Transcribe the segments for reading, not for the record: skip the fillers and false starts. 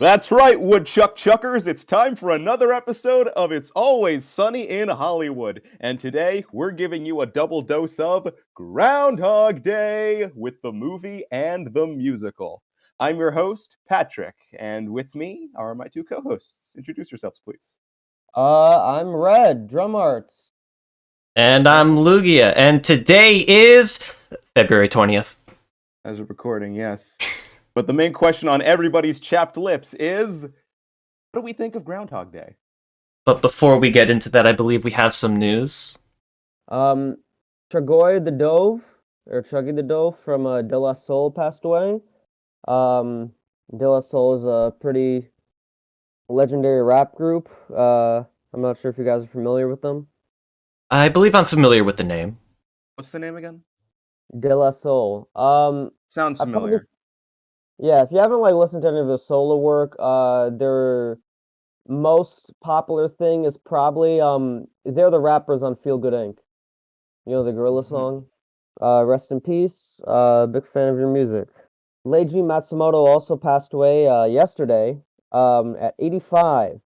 That's right, Woodchuck Chuckers. It's time for another episode of It's Always Sunny in Hollywood. And today we're giving you a double dose of Groundhog Day with the movie and the musical. I'm your host, Patrick, and with me are my two co-hosts. Introduce yourselves, please. I'm Red, Drum Arts. And I'm Lugia, and today is February 20th. As a recording, yes. But the main question on everybody's chapped lips is, what do we think of Groundhog Day? But before we get into that, I believe we have some news. Chuggy the Dove from De La Soul passed away. De La Soul is a pretty legendary rap group. I'm not sure if you guys are familiar with them. I believe I'm familiar with the name. What's the name again? De La Soul. Sounds familiar. Yeah, if you haven't listened to any of their solo work, their most popular thing is probably they're the rappers on Feel Good Inc. You know the Gorilla song. Rest in peace. Big fan of your music. Leiji Matsumoto also passed away yesterday at 85.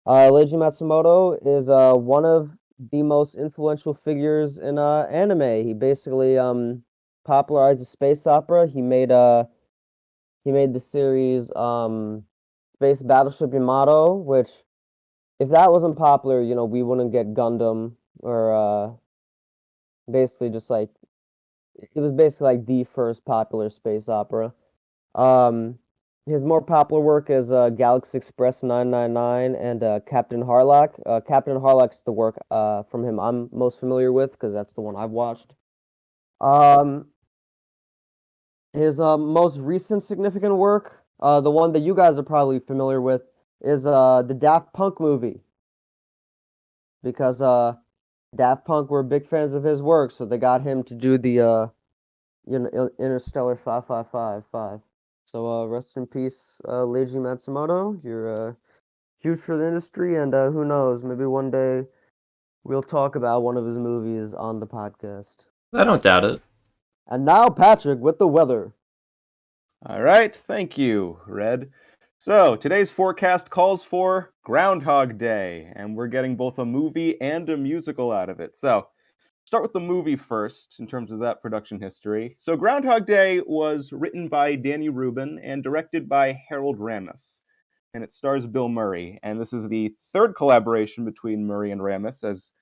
Leiji Matsumoto is one of the most influential figures in anime. He basically popularized the space opera. He made the series Space Battleship Yamato, which if that wasn't popular, we wouldn't get Gundam or basically just it was basically like the first popular space opera. His more popular work is Galaxy Express 999 and Captain Harlock. Captain Harlock's the work from him I'm most familiar with because that's the one I've watched. His most recent significant work, the one that you guys are probably familiar with, is the Daft Punk movie. Because Daft Punk were big fans of his work, so they got him to do the Interstellar 5555. So rest in peace, Leiji Matsumoto. You're huge for the industry, and who knows, maybe one day we'll talk about one of his movies on the podcast. I don't doubt it. And now, Patrick, with the weather. All right, thank you, Red. So, today's forecast calls for Groundhog Day, and we're getting both a movie and a musical out of it. So, start with the movie first, in terms of that production history. So, Groundhog Day was written by Danny Rubin and directed by Harold Ramis, and it stars Bill Murray. And this is the third collaboration between Murray and Ramis, as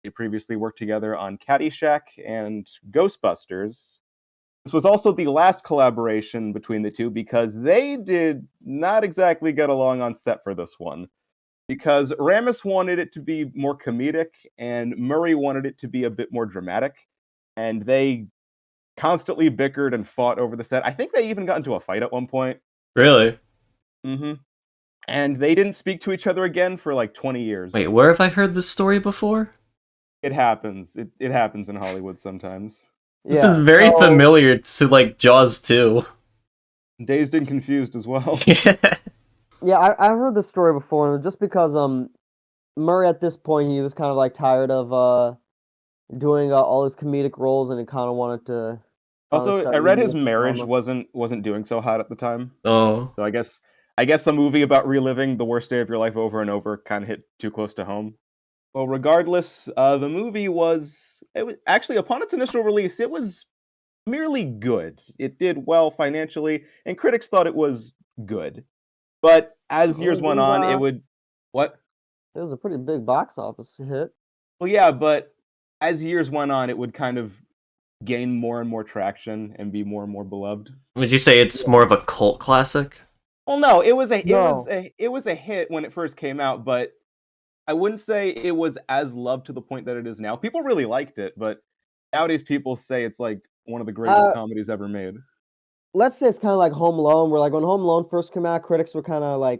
they previously worked together on Caddyshack and Ghostbusters. This was also the last collaboration between the two because they did not exactly get along on set for this one. Because Ramis wanted it to be more comedic and Murray wanted it to be a bit more dramatic. And they constantly bickered and fought over the set. I think they even got into a fight at one point. Really? Mm-hmm. And they didn't speak to each other again for like 20 years. Wait, where have I heard this story before? It happens. It happens in Hollywood sometimes. This is very familiar to Jaws 2. Dazed and Confused as well. Yeah, I heard this story before, and just because Murray at this point he was kind of tired of doing all his comedic roles, and he kind of wanted to. Also, I read his marriage wasn't doing so hot at the time. Oh, so I guess a movie about reliving the worst day of your life over and over kind of hit too close to home. Well, regardless, the movie was actually, upon its initial release, it was merely good. It did well financially, and critics thought it was good. But as years went on, it would... What? It was a pretty big box office hit. Well, yeah, but as years went on, it would kind of gain more and more traction and be more and more beloved. Would you say it's more of a cult classic? Well, no, it was a hit when it first came out, but I wouldn't say it was as loved to the point that it is now. People really liked it, but nowadays people say it's like one of the greatest comedies ever made. Let's say it's kind of like Home Alone, where when Home Alone first came out, critics were kind of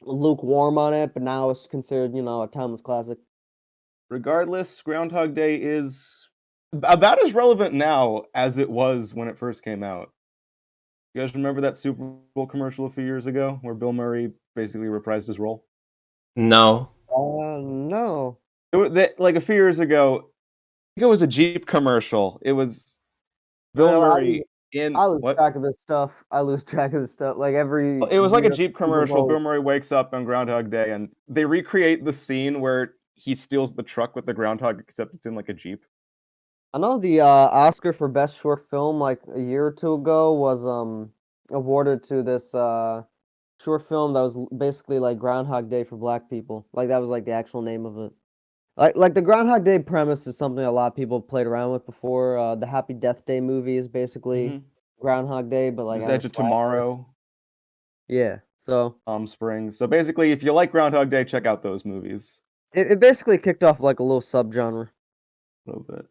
lukewarm on it, but now it's considered, a timeless classic. Regardless, Groundhog Day is about as relevant now as it was when it first came out. You guys remember that Super Bowl commercial a few years ago where Bill Murray basically reprised his role? No. No. Like a few years ago, I think it was a Jeep commercial. It was Bill Murray. In I lose what? track of this stuff. I lose track of this stuff. Like every It was like a year, Jeep Super commercial. Bowl. Bill Murray wakes up on Groundhog Day, and they recreate the scene where he steals the truck with the groundhog, except it's in like a Jeep. I know the Oscar for best short film like a year or two ago was awarded to this short film that was basically like Groundhog Day for Black people. Like that was like the actual name of it. Like the Groundhog Day premise is something a lot of people have played around with before. The Happy Death Day movie is basically Mm-hmm. Groundhog Day, but like There's as a Edge of slasher. Tomorrow, Yeah. So Palm Springs. So basically, if you like Groundhog Day, check out those movies it basically kicked off like a little subgenre. a little bit.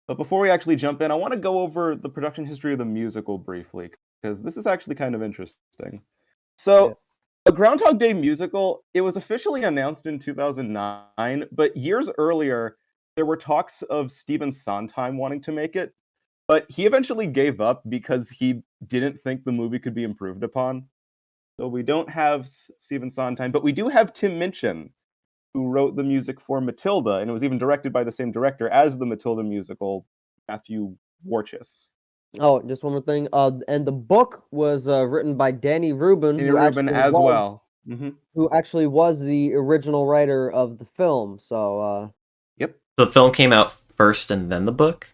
But before we actually jump in, I want to go over the production history of the musical briefly, because this is actually kind of interesting. Yeah. So, the Groundhog Day musical, it was officially announced in 2009, but years earlier, there were talks of Stephen Sondheim wanting to make it, but he eventually gave up because he didn't think the movie could be improved upon. So we don't have Stephen Sondheim, but we do have Tim Minchin, who wrote the music for Matilda, and it was even directed by the same director as the Matilda musical, Matthew Warchus. Oh, just one more thing. And the book was written by Danny Rubin, Danny Rubin as well. Mm-hmm. who actually was the original writer of the film. So, Yep. The film came out first and then the book?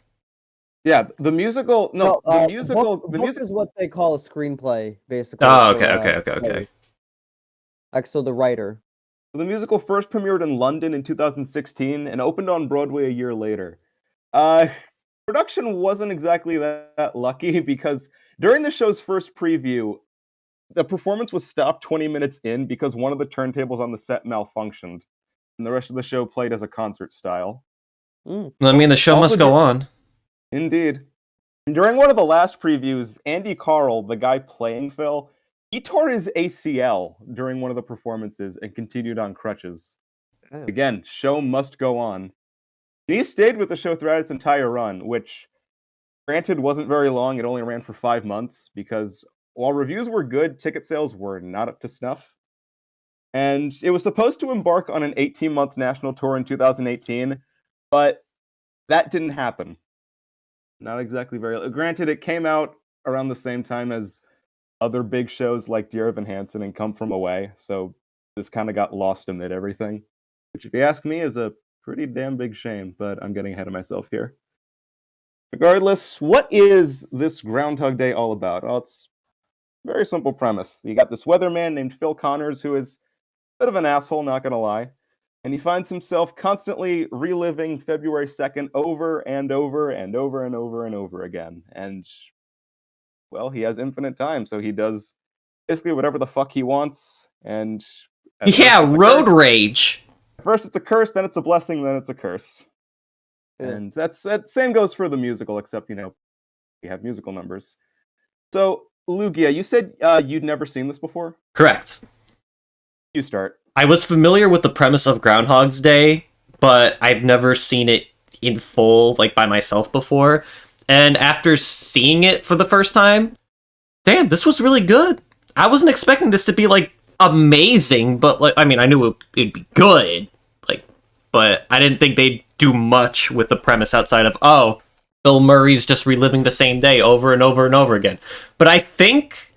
Yeah, the musical. No, the musical. The The book music. is what they call a screenplay, basically. Oh, for, okay. plays. Like, so the writer. The musical first premiered in London in 2016 and opened on Broadway a year later. Uh, Production wasn't exactly that lucky because during the show's first preview, the performance was stopped 20 minutes in because one of the turntables on the set malfunctioned, and the rest of the show played as a concert style. Mm. I mean, the show Also must go on. Indeed. And during one of the last previews, Andy Carl, the guy playing Phil, he tore his ACL during one of the performances and continued on crutches. Damn. Again, show must go on. And he stayed with the show throughout its entire run, which, granted, wasn't very long. It only ran for 5 months because while reviews were good, ticket sales were not up to snuff. And it was supposed to embark on an 18-month national tour in 2018, but that didn't happen. Not exactly very. Granted, it came out around the same time as other big shows like Dear Evan Hansen and Come From Away, so this kind of got lost amid everything. Which, if you ask me, is a pretty damn big shame, but I'm getting ahead of myself here. Regardless, what is this Groundhog Day all about? Well, it's a very simple premise. You got this weatherman named Phil Connors who is a bit of an asshole, not gonna lie. And he finds himself constantly reliving February 2nd over and over and over and over and over again. And, well, he has infinite time, so he does basically whatever the fuck he wants. And Yeah, road rage. At first it's a curse, then it's a blessing, then it's a curse. Yeah. And that same goes for the musical, except, we have musical numbers. So, Lugia, you said you'd never seen this before? Correct. You start. I was familiar with the premise of Groundhog's Day, but I've never seen it in full, like by myself before. And after seeing it for the first time, damn, this was really good. I wasn't expecting this to be like amazing, but like, I mean, I knew it'd be good, like, but I didn't think they'd do much with the premise outside of, oh, Bill Murray's just reliving the same day over and over and over again. But I think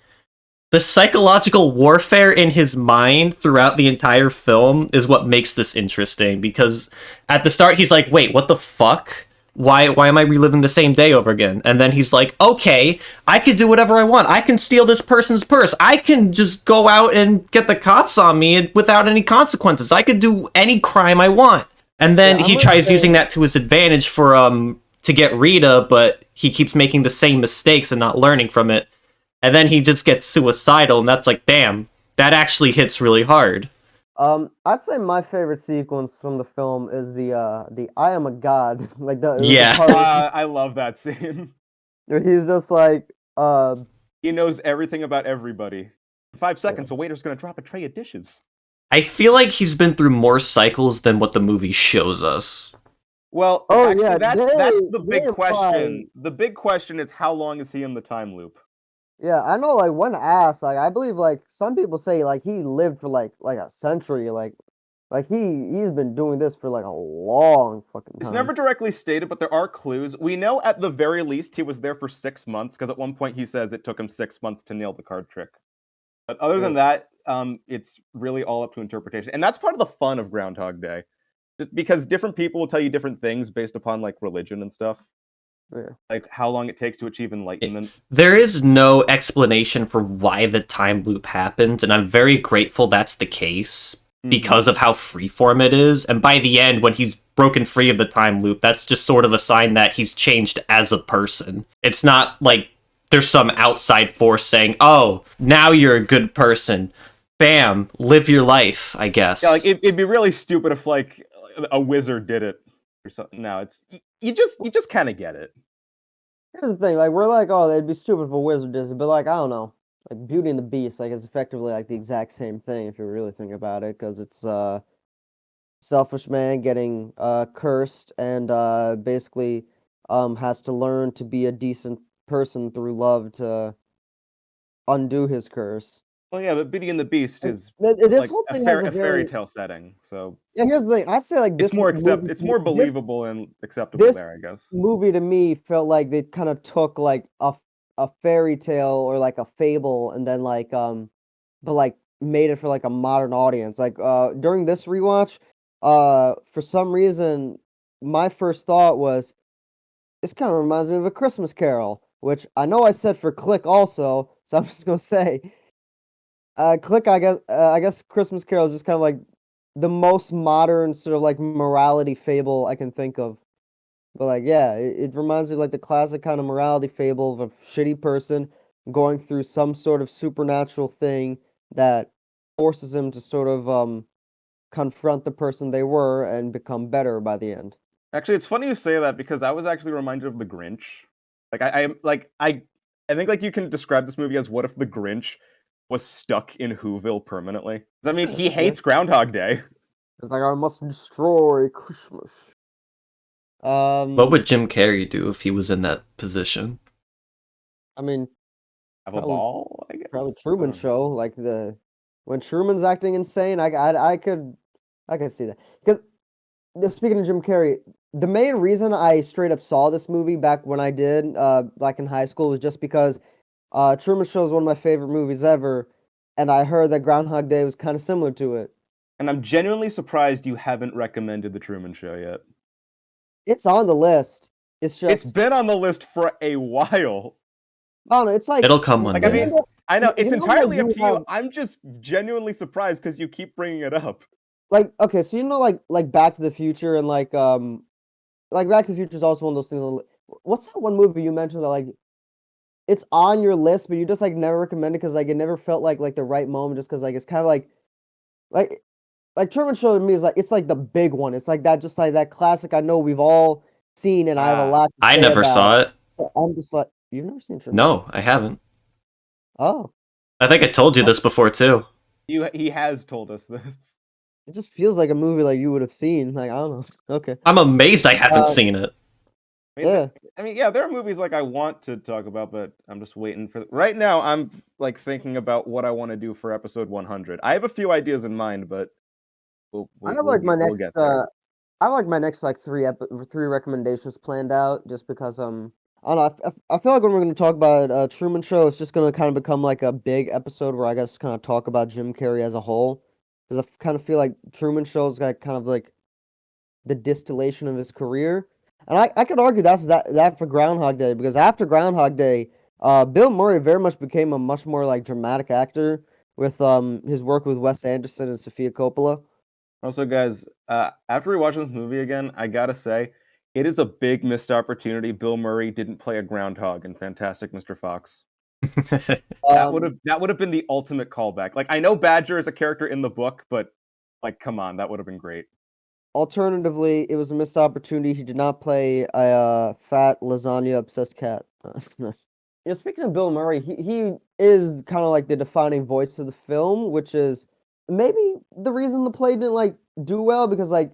the psychological warfare in his mind throughout the entire film is what makes this interesting, because at the start he's like, wait, what the fuck? Why am I reliving the same day over again? And then he's like, okay, I can do whatever I want. I can steal this person's purse. I can just go out and get the cops on me without any consequences. I could do any crime I want. And then he tries using that to his advantage for to get Rita, but he keeps making the same mistakes and not learning from it. And then he just gets suicidal, and that's like, damn, that actually hits really hard. I'd say my favorite sequence from the film is the I am a god, like the Yeah. part where I love that scene. he's just like He knows everything about everybody. In 5 seconds, a waiter's gonna drop a tray of dishes. I feel like he's been through more cycles than what the movie shows us. Well, Oh, actually, yeah, that's the big they question. The big question is, how long is he in the time loop? yeah, I know like when asked, like I believe like some people say like he lived for like a century, like Like he's been doing this for like a long fucking It's time. never directly stated, but there are clues. We know at the very least he was there for 6 months, because at one point he says it took him 6 months to nail the card trick. But other than that, it's really all up to interpretation. And that's part of the fun of Groundhog Day. Just because different people will tell you different things based upon like religion and stuff. Yeah. Like how long it takes to achieve enlightenment. There is no explanation for why the time loop happened, and I'm very grateful that's the case because of how freeform it is. And by the end, when he's broken free of the time loop, that's just sort of a sign that he's changed as a person. It's not like there's some outside force saying, "Oh, now you're a good person. Bam, live your life." I guess. Yeah, like it'd be really stupid if like a wizard did it or something. No, it's you just kind of get it. Here's the thing, like we're like, oh, they'd be stupid if a wizard did it, but like I don't know, like Beauty and the Beast, like is effectively like the exact same thing if you really think about it, because it's selfish man getting cursed and basically has to learn to be a decent person through love to undo his curse. Well, yeah, but Beauty and the Beast Like, is this like whole thing has a fairy very tale setting, so yeah. Here's the thing, I'd say like it's this more movie, it's more this believable and acceptable this there, I guess. movie to me felt like they kind of took like a fairy tale or like a fable and then like but like made it for like a modern audience. Like during this rewatch, for some reason my first thought was this kind of reminds me of A Christmas Carol, which I know I said for Click also, so I'm just gonna say Click, I guess Christmas Carol is just kind of like the most modern sort of like morality fable I can think of. But like, yeah, it reminds me of like the classic kind of morality fable of a shitty person going through some sort of supernatural thing that forces him to sort of confront the person they were and become better by the end. Actually, it's funny you say that because I was actually reminded of The Grinch. Like I think like you can describe this movie as what if the Grinch was stuck in Whoville permanently? 'Cause, I mean, he hates Groundhog Day. It's like I must destroy Christmas. What would Jim Carrey do if he was in that position? I mean, Have a ball, I guess. probably Truman Show, like when Truman's acting insane, I could see that. Because speaking of Jim Carrey, the main reason I straight up saw this movie back when I did, back in high school, was just because Truman Show is one of my favorite movies ever, and I heard that Groundhog Day was kind of similar to it. And I'm genuinely surprised you haven't recommended The Truman Show yet. It's on the list. It's It's just been on the list for a while. I don't know. It's like It'll come one Like, I day. mean, I know it's you know entirely how up you to you. have- I'm just genuinely surprised because you keep bringing it up. like okay, so you know like Back to the Future and like Back to the Future is also one of those things. What's that one movie you mentioned that like it's on your list, but you just like never recommend it because like it never felt like the right moment, just because like it's kind of like like Truman Show to me is like it's like the big one. It's like that, just like that classic. I know we've all seen, and I have a lot to I say never about. saw it. So I'm just like, you've never seen Truman? No, I haven't. Oh, I think I told you this before too. He has told us this. it just feels like a movie like you would have seen. Like I don't know. Okay. I'm amazed I haven't seen it. I mean, yeah, there are movies like I want to talk about, but I'm just waiting for. Right now, I'm like thinking about what I want to do for episode 100. I have a few ideas in mind, but I have like my we'll next. get there. I have like my next like three recommendations planned out, just because I don't know. I feel like when we're going to talk about Truman Show, it's just going to kind of become like a big episode where I guess kind of talk about Jim Carrey as a whole, because I kind of feel like Truman Show's got kind of like the distillation of his career, and I could argue that's that for Groundhog Day, because after Groundhog Day, Bill Murray very much became a much more like dramatic actor with his work with Wes Anderson and Sofia Coppola. Also, guys, after rewatching this movie again, I gotta say, it is a big missed opportunity. Bill Murray didn't play a groundhog in Fantastic Mr. Fox. That would have been the ultimate callback. Like, I know Badger is a character in the book, but like, come on, that would have been great. Alternatively, it was a missed opportunity. He did not play a fat lasagna obsessed cat. Yeah, speaking of Bill Murray, he is kind of like the defining voice of the film, which is maybe the reason the play didn't like do well, because like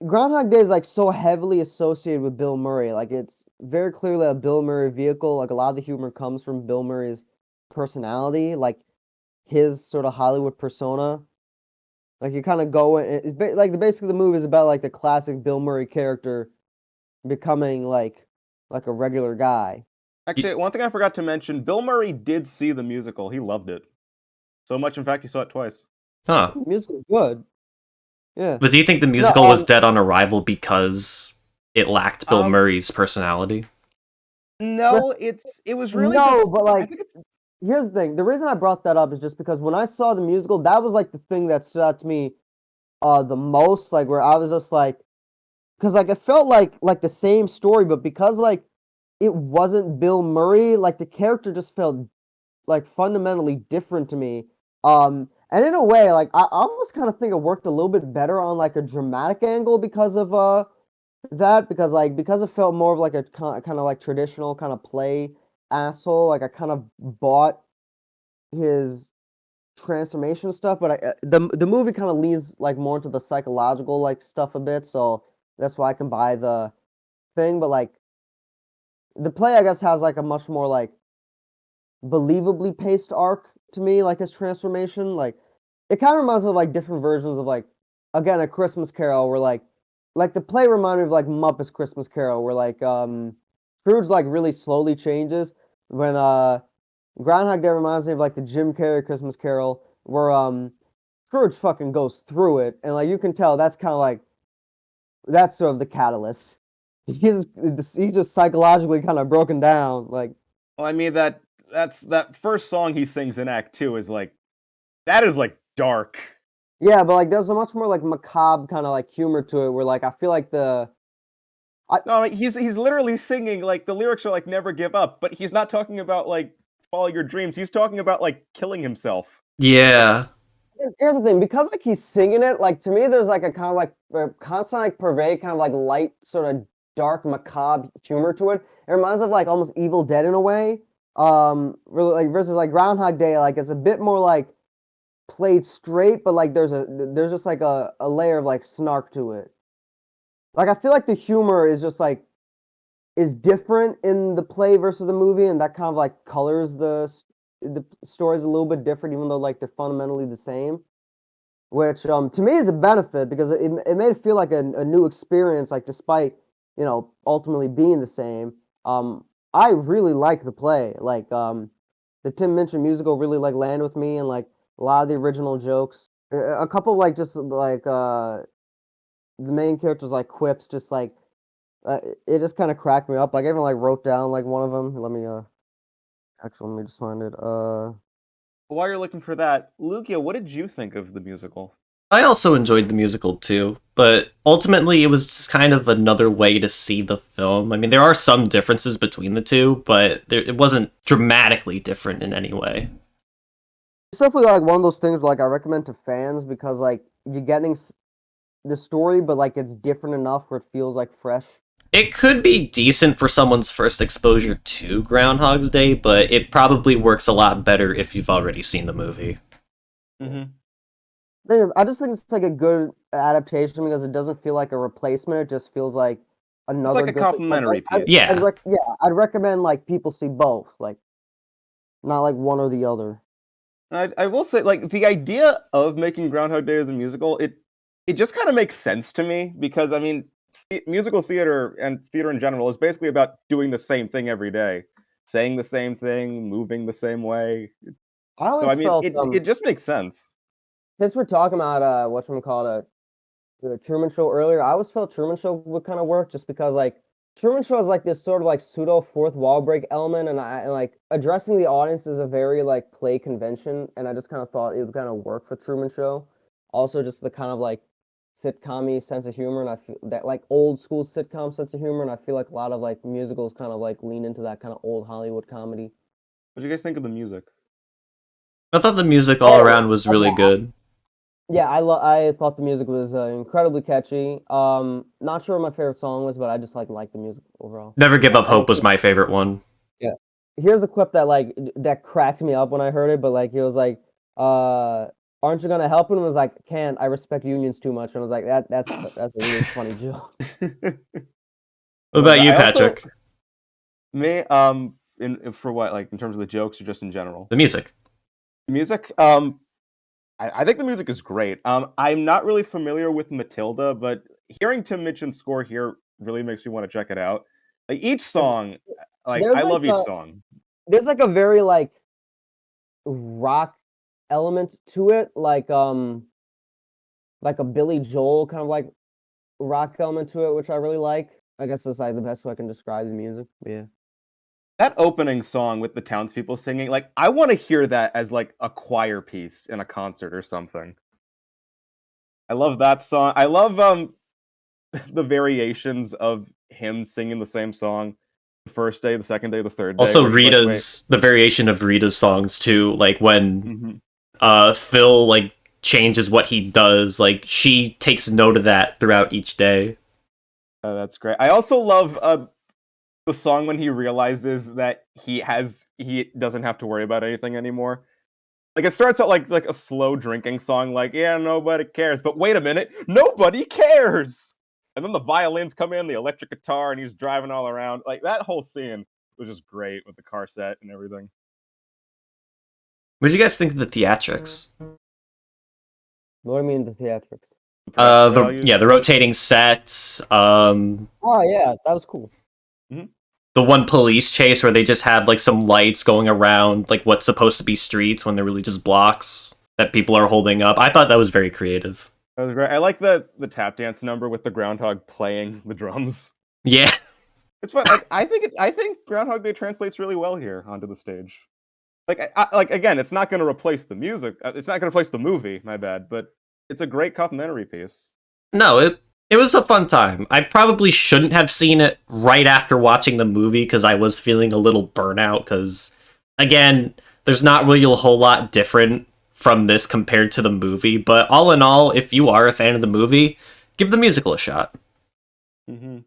Groundhog Day is like so heavily associated with Bill Murray. Like it's very clearly a Bill Murray vehicle. Like a lot of the humor comes from Bill Murray's personality, like his sort of Hollywood persona. Like you kind of go in, like basically the movie is about like the classic Bill Murray character becoming like a regular guy. Actually, one thing I forgot to mention: Bill Murray did see the musical. He loved it so much. In fact, he saw it twice. Huh. The musical's good. Yeah. But do you think the No, musical was dead on arrival because it lacked Bill Um, Murray's personality? No, it was really no, just. but I like think it's. here's the thing. The reason I brought that up is just because when I saw the musical, that was like the thing that stood out to me the most, like where I was just like, because like it felt like the same story, but because like it wasn't Bill Murray, like the character just felt like fundamentally different to me. And in a way, like I almost kind of think it worked a little bit better on like a dramatic angle because of that, because it felt more of like a kind of like traditional kind of play asshole. Like I kind of bought his transformation stuff, but the movie kind of leans like more into the psychological like stuff a bit, so that's why I can buy the thing. But like the play, I guess, has like a much more like believably paced arc to me, like his transformation. Like it kind of reminds me of like different versions of like again a Christmas Carol, where like the play reminded me of like Muppets Christmas Carol, where like Scrooge like really slowly changes when Groundhog Day reminds me of like the Jim Carrey Christmas Carol, where Scrooge fucking goes through it, and like you can tell that's kind of like that's sort of the catalyst. He's just psychologically kind of broken down. Like Well, I mean that's that first song he sings in Act Two is like that is like dark. yeah, but like there's a much more like macabre kind of like humor to it, where like I feel like No, I mean, he's literally singing like the lyrics are like "Never give up," but he's not talking about like follow your dreams. He's talking about like killing himself. Yeah. here's the thing, because like he's singing it, like to me there's like a kind of like a constant like pervade kind of like light sort of dark macabre humor to it. It reminds of like almost Evil Dead in a way. Really like versus like Groundhog Day, like it's a bit more like played straight, but like there's just like a layer of like snark to it. Like I feel like the humor is just like is different in the play versus the movie, and that kind of like colors the stories a little bit different, even though like they're fundamentally the same. Which to me is a benefit because it made it feel like a new experience, like despite ultimately being the same. I really like the play. Like the Tim Minchin musical really like landed with me, and like a lot of the original jokes, a couple of, like just like the main characters like quips, just like it just kind of cracked me up. Like I even like wrote down like one of them. Let me just find it. While you're looking for that, Lugia, what did you think of the musical? I also enjoyed the musical too, but ultimately it was just kind of another way to see the film. I mean, there are some differences between the two, but it wasn't dramatically different in any way. It's definitely like one of those things like I recommend to fans because like you're getting the story, but like it's different enough where it feels like fresh. It could be decent for someone's first exposure to Groundhog's Day, but it probably works a lot better if you've already seen the movie. Mm-hmm. Thing is, I just think it's like a good adaptation because it doesn't feel like a replacement. It just feels like It's another like a good thing. Like, complimentary piece. Yeah. yeah, I'd recommend like people see both, like not like one or the other. I will say, like, the idea of making Groundhog Day as a musical, it just kind of makes sense to me because I mean, musical theater and theater in general is basically about doing the same thing every day, saying the same thing, moving the same way. I So always I mean, felt it just makes sense. since we're talking about whatchamacallit, the Truman Show earlier, I always felt Truman Show would kind of work just because like Truman Show is like this sort of like pseudo fourth wall break element, and like addressing the audience is a very like play convention, and I just kind of thought it would kind of work for Truman Show. Also, just the kind of like sitcom-y sense of humor, and I feel that like old school sitcom sense of humor, and I feel like a lot of like musicals kind of like lean into that kind of old Hollywood comedy. What do you guys think of the music? I thought the music all around was really good. Yeah, I thought the music was incredibly catchy. Not sure what my favorite song was, but I just like the music overall. Never Give Up And Hope was my favorite one. yeah, here's a clip that like that cracked me up when I heard it. But like it was like, "Aren't you gonna help?" And it was like, "Can't. I respect unions too much." And I was like, that's a really funny joke. What about you, I also, Patrick? me, for what, like in terms of the jokes or just in general? The music. Music, I think the music is great. I'm not really familiar with Matilda, but hearing Tim Minchin's score here really makes me want to check it out. Like each song, like There's I like love each a song. there's like a very like rock element to it, like a Billy Joel kind of like rock element to it, which I really like. I guess that's like the best way I can describe the music. Yeah. That opening song with the townspeople singing, like I want to hear that as like a choir piece in a concert or something. I love that song. I love the variations of him singing the same song the first day, the second day, the third day, Also, where he's like, wait. The variation of Rita's songs too, like when Mhm. Phil like changes what he does, like she takes note of that throughout each day. Oh, that's great. I also love the song when he realizes that he doesn't have to worry about anything anymore. Like it starts out like a slow drinking song, like yeah, nobody cares. But wait a minute, nobody cares. And then the violins come in, the electric guitar, and he's driving all around. Like that whole scene was just great with the car set and everything. What do you guys think of the theatrics? What do you mean the theatrics? The practical values. The rotating sets, Oh yeah, that was cool. Mhm. the one police chase where they just have like some lights going around like what's supposed to be streets when they're really just blocks that people are holding up. I thought that was very creative. That was great. I like the tap dance number with the groundhog playing the drums. Yeah. It's fun. Like I think Groundhog Day translates really well here onto the stage. Like like again, it's not going to replace the music. It's not going to replace the movie. My bad, but it's a great complimentary piece. No, it was a fun time. I probably shouldn't have seen it right after watching the movie because I was feeling a little burnout because again, there's not really a whole lot different from this compared to the movie, but all in all, if you are a fan of the movie, give the musical a shot. Mm-hmm.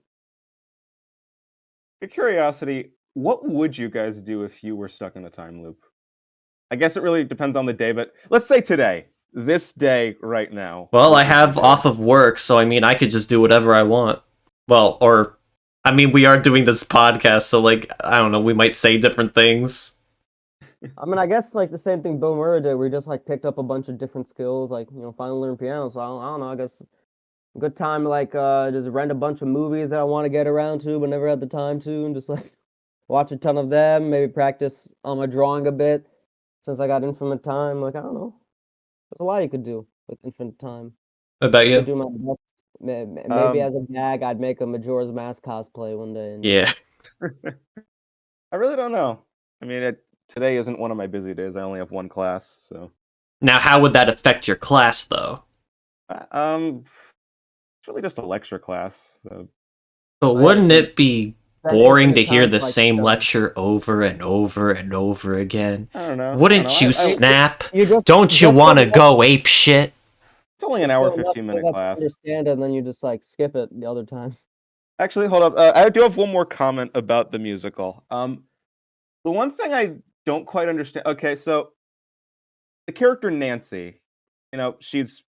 For curiosity, what would you guys do if you were stuck in a time loop? I guess it really depends on the day, but let's say today, this day, right now. Well, what I would you have do? off of work, so I mean, I could just do whatever I want. Well, or I mean, we are doing this podcast, so like, I don't know, we might say different things. I mean, I guess like the same thing Bill Murray did. We just like picked up a bunch of different skills, like finally learned piano. So I don't know. I guess a good time to, like just rent a bunch of movies that I want to get around to, but never had the time to, and just like watch a ton of them. Maybe practice on my drawing a bit since I got infinite time. Like I don't know. There's a lot you could do with infinite time. What about I could you? do my best. Maybe Um, as a gag, I'd make a Majora's Mask cosplay one day. And Yeah. I really don't know. I mean, today isn't one of my busy days. I only have one class, so Now, how would that affect your class, though? it's really just a lecture class. So But I have wouldn't to it be spend boring to infinite hear time the to like same study. lecture over and over and over again? I don't know. I don't know. Wouldn't you I snap? You Don't you just want to don't go ape shit? it's only an just hour, don't enough 15-minute to class. understand it, and then you just like skip it the other times. Actually, hold up. I do have one more comment about the musical. The one thing I don't quite understand. Okay, so the character Nancy, she's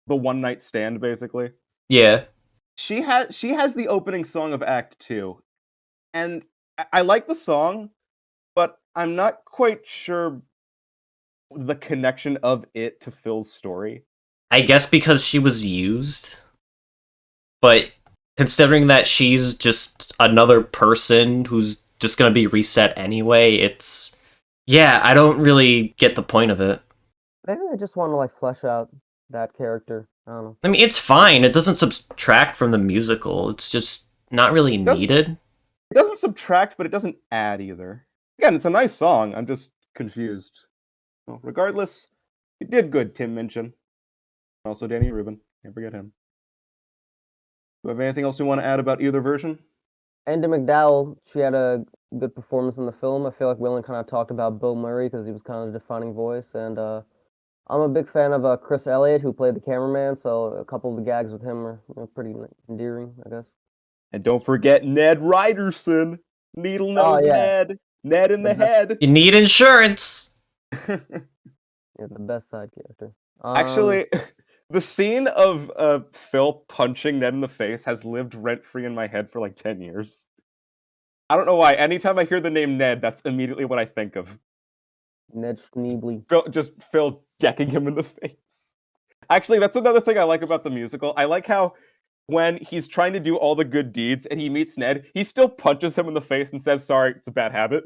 the one night stand basically. Yeah. She has the opening song of Act Two, and I like the song, but I'm not quite sure the connection of it to Phil's story. I guess because she was used. But considering that she's just another person who's just gonna be reset anyway, it's. Yeah, I don't really get the point of it. Maybe I just want to like flesh out that character. I don't know. I mean, it's fine. It doesn't subtract from the musical. It's just not really It doesn't, needed. it doesn't subtract, but it doesn't add either. Again, it's a nice song. I'm just confused. Well, regardless, you did good, Tim Minchin. Also, Danny Rubin. Can't forget him. Do you have anything else you want to add about either version? Andy McDowell, she had a good performance in the film. I feel like we only kind of talked about Bill Murray because he was kind of the defining voice, and I'm a big fan of Chris Elliott, who played the cameraman. So a couple of the gags with him are pretty endearing, I guess. And don't forget Ned Ryderson. Needle Oh nose yeah, Ned. Ned in the head. You need insurance. yeah, the best side character. Actually, the scene of Phil punching Ned in the face has lived rent-free in my head for like 10 years. I don't know why. Anytime I hear the name Ned, that's immediately what I think of. Ned Schneebly. Phil decking him in the face. Actually, that's another thing I like about the musical. I like how when he's trying to do all the good deeds and he meets Ned, he still punches him in the face and says, "Sorry, it's a bad habit."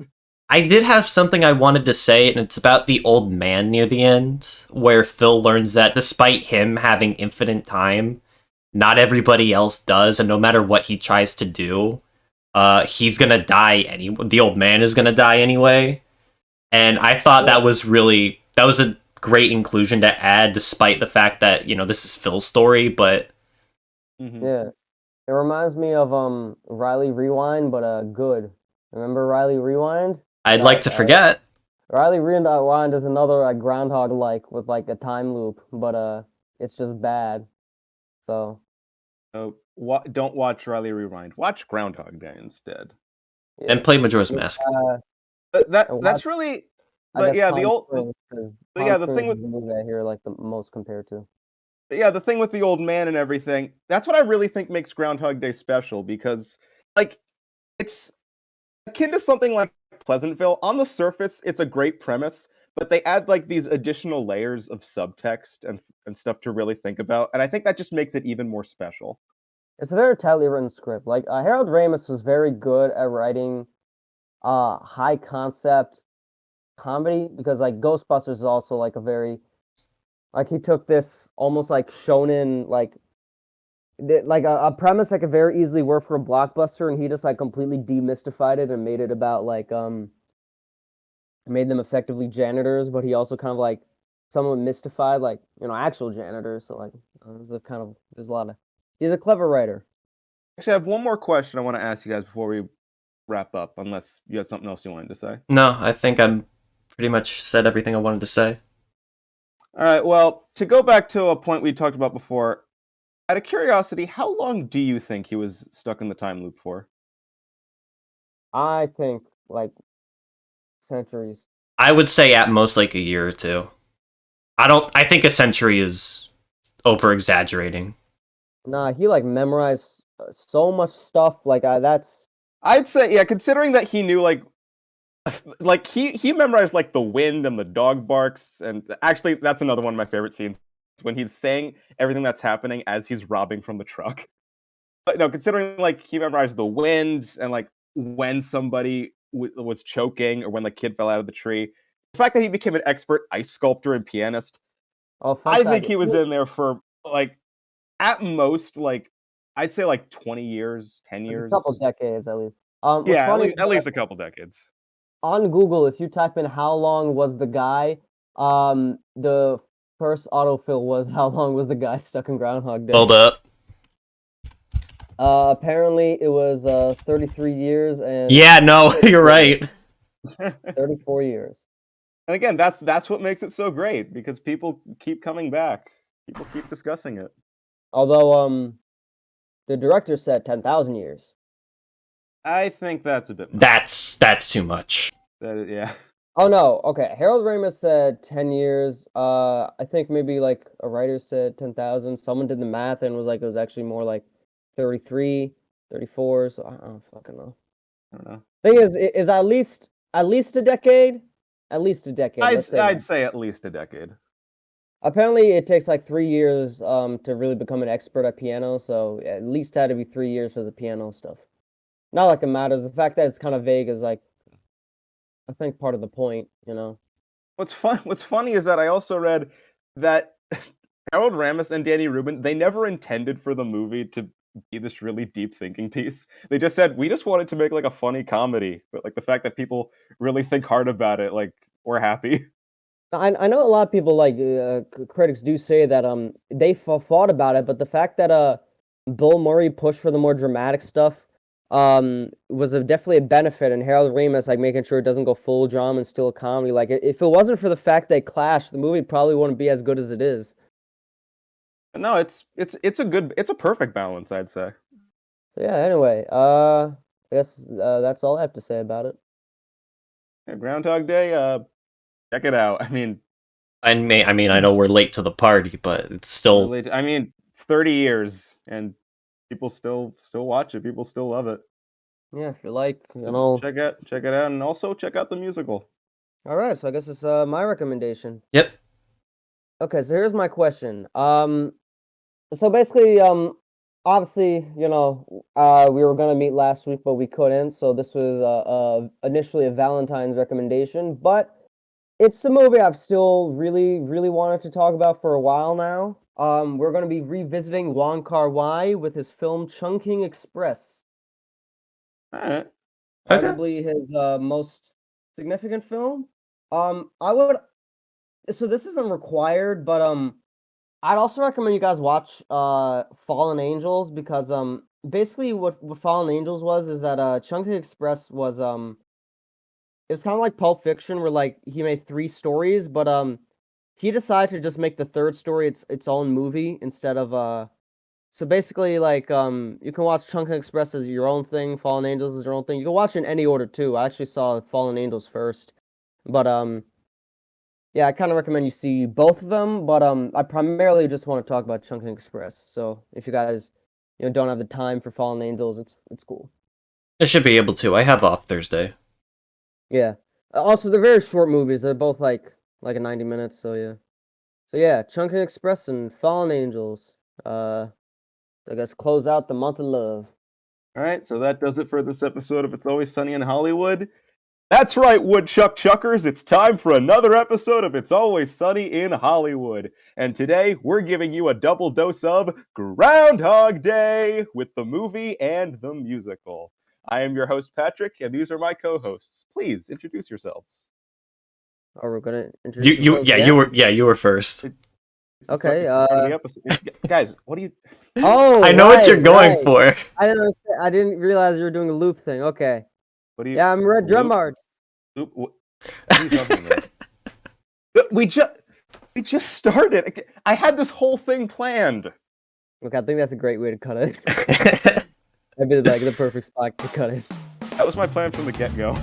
I did have something I wanted to say, and it's about the old man near the end, where Phil learns that despite him having infinite time, not everybody else does, and no matter what he tries to do, he's gonna die anyway. The old man is gonna die anyway. And I thought that was a great inclusion to add, despite the fact that, this is Phil's story, but Yeah. It reminds me of Riley Rewind, but good. Remember Riley Rewind? I'd like to forget. Riley Rewind is another Groundhog like with like a time loop, but it's just bad. So Don't watch Riley Rewind. Watch Groundhog Day instead. yeah. And play Majora's Mask. That's really, but yeah, the thing with the movie I hear like the most compared to. Yeah, the thing with the old man and everything, that's what I really think makes Groundhog Day special, because, like, it's akin to something like Pleasantville. On the surface, it's a great premise, but they add, like, these additional layers of subtext and stuff to really think about, and I think that just makes it even more special. It's a very tightly written script. Like, Harold Ramis was very good at writing high concept comedy, because, like, Ghostbusters is also, like, a very... Like, he took this almost like shonen, like a premise that could very easily work for a blockbuster, and he just like completely demystified it and made it about like made them effectively janitors, but he also kind of like somewhat mystified like actual janitors. So like there's a lot of he's a clever writer. Actually, I have one more question I want to ask you guys before we wrap up, unless you had something else you wanted to say. No, I think I'm pretty much said everything I wanted to say. All right, well, to go back to a point we talked about before, out of curiosity, how long do you think he was stuck in the time loop for? I think like centuries. I would say at most like a year or two. I think a century is over exaggerating. Nah, he like memorized so much stuff. Like I'd say, yeah, considering that he knew like he memorized like the wind and the dog barks, and actually that's another one of my favorite scenes, when he's saying everything that's happening as he's robbing from the truck. But no, considering like he memorized the wind and like when somebody was choking or when the kid fell out of the tree, the fact that he became an expert ice sculptor and pianist, I think he was in there for like at most like I'd say like 20 years, 10 years, a couple decades at least. Yeah, at least a couple decades. On Google, if you type in "how long was the guy," the first autofill was "how long was the guy stuck in Groundhog Day." Hold up. Apparently it was 33 years and Yeah, no, you're right. 34 years. And again, that's what makes it so great, because people keep coming back. People keep discussing it. Although the director said 10,000 years. I think that's a bit much. That's too much. Yeah. Oh no, okay. Harold Ramis said 10 years. I think maybe like a writer said 10,000. Someone did the math and was like it was actually more like 33, 34, so I don't fucking know. I don't know. Thing is at least a decade? At least a decade. I'd say at least a decade. Apparently it takes like 3 years to really become an expert at piano, so at least had to be 3 years for the piano stuff. Not like it matters. The fact that it's kind of vague is like I think part of the point, What's funny is that I also read that Harold Ramis and Danny Rubin, they never intended for the movie to be this really deep thinking piece. They just said, we just wanted to make like a funny comedy, but like the fact that people really think hard about it, like we're happy. I know a lot of people like critics do say that they fought about it, but the fact that Bill Murray pushed for the more dramatic stuff was definitely a benefit, and Harold Ramis like making sure it doesn't go full drama and still a comedy. Like if it wasn't for the fact they clashed, the movie probably wouldn't be as good as it is. No, it's a perfect balance, I'd say. So yeah. Anyway, I guess that's all I have to say about it. Yeah, Groundhog Day. Check it out. I mean, I know we're late to the party, but it's still. 30 years and people still watch it. People still love it. Yeah, if you like, check it out, and also check out the musical. All right, so I guess it's my recommendation. Yep. Okay, so here's my question. So basically, obviously, we were gonna meet last week, but we couldn't. So this was initially a Valentine's recommendation, but it's a movie I've still really, really wanted to talk about for a while now. We're gonna be revisiting Wong Kar-wai with his film Chungking Express, All right. Okay. arguably his most significant film. I would. So this isn't required, but I'd also recommend you guys watch Fallen Angels because basically what Fallen Angels was is that Chunky Express was it was kind of like Pulp Fiction where like he made 3 stories, but he decided to just make the third story its own movie instead of so basically like you can watch Chunky Express as your own thing, Fallen Angels is your own thing. You can watch in any order too. I actually saw Fallen Angels first. But yeah, I kind of recommend you see both of them, but I primarily just want to talk about Chungking Express. So if you guys, don't have the time for Fallen Angels, it's cool. I should be able to. I have off Thursday. Yeah. Also, they're very short movies. They're both like a 90 minutes. So yeah. So yeah, Chungking Express and Fallen Angels. I guess close out the month of love. All right, so that does it for this episode of It's Always Sunny in Hollywood. That's right, Woodchuck Chuckers. It's time for another episode of It's Always Sunny in Hollywood. And today, we're giving you a double dose of Groundhog Day with the movie and the musical. I am your host, Patrick, and these are my co-hosts. Please introduce yourselves. Oh, we're gonna introduce You ourselves yeah, again? you were first. It's Okay, it's the start of the episode. Guys, what do you... Oh, I know what you're going right. for. I didn't understand. I didn't realize you were doing a loop thing. Okay. What do you... Yeah, I'm Red Drum loop? Arts. What are you talking about? We just started. I had this whole thing planned. Okay, I think that's a great way to cut it. That'd be like the perfect spot to cut it. That was my plan from the get-go.